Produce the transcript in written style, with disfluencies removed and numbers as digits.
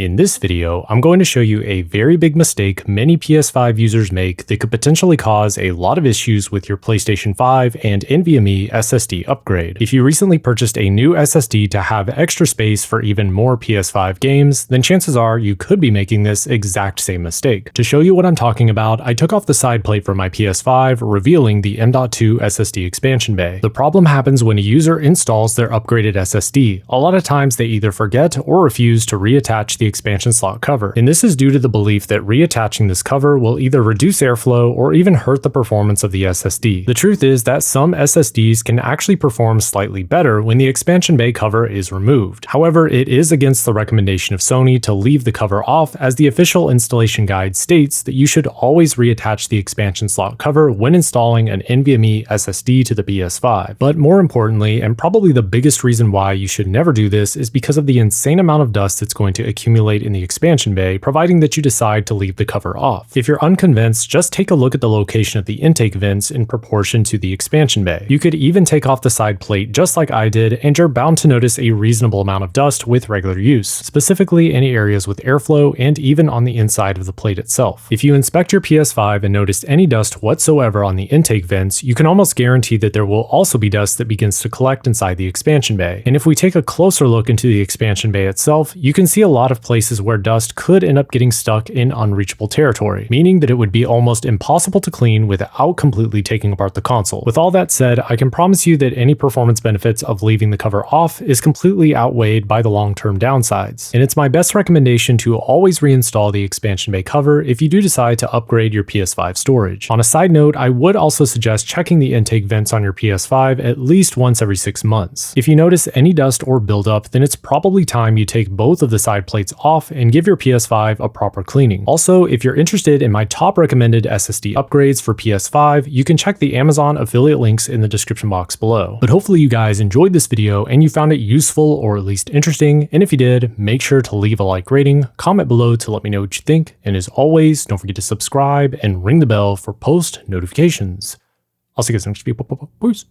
In this video, I'm going to show you a very big mistake many PS5 users make that could potentially cause a lot of issues with your PlayStation 5 and NVMe SSD upgrade. If you recently purchased a new SSD to have extra space for even more PS5 games, then chances are you could be making this exact same mistake. To show you what I'm talking about, I took off the side plate from my PS5, revealing the M.2 SSD expansion bay. The problem happens when a user installs their upgraded SSD. A lot of times they either forget or refuse to reattach the expansion slot cover, and this is due to the belief that reattaching this cover will either reduce airflow or even hurt the performance of the SSD. The truth is that some SSDs can actually perform slightly better when the expansion bay cover is removed. However, it is against the recommendation of Sony to leave the cover off, as the official installation guide states that you should always reattach the expansion slot cover when installing an NVMe SSD to the PS5. But more importantly, and probably the biggest reason why you should never do this, is because of the insane amount of dust that's going to accumulate in the expansion bay, providing that you decide to leave the cover off. If you're unconvinced, just take a look at the location of the intake vents in proportion to the expansion bay. You could even take off the side plate just like I did, and you're bound to notice a reasonable amount of dust with regular use, specifically any areas with airflow and even on the inside of the plate itself. If you inspect your PS5 and notice any dust whatsoever on the intake vents, you can almost guarantee that there will also be dust that begins to collect inside the expansion bay. And if we take a closer look into the expansion bay itself, you can see a lot of places where dust could end up getting stuck in unreachable territory, meaning that it would be almost impossible to clean without completely taking apart the console. With all that said, I can promise you that any performance benefits of leaving the cover off is completely outweighed by the long-term downsides, and it's my best recommendation to always reinstall the expansion bay cover if you do decide to upgrade your PS5 storage. On a side note, I would also suggest checking the intake vents on your PS5 at least once every 6 months. If you notice any dust or buildup, then it's probably time you take both of the side plates off and give your PS5 a proper cleaning. Also, if you're interested in my top recommended SSD upgrades for PS5, you can check the Amazon affiliate links in the description box below. But hopefully you guys enjoyed this video and you found it useful or at least interesting, and if you did, make sure to leave a like rating, comment below to let me know what you think, and as always, don't forget to subscribe and ring the bell for post notifications. I'll see you guys next video. Peace.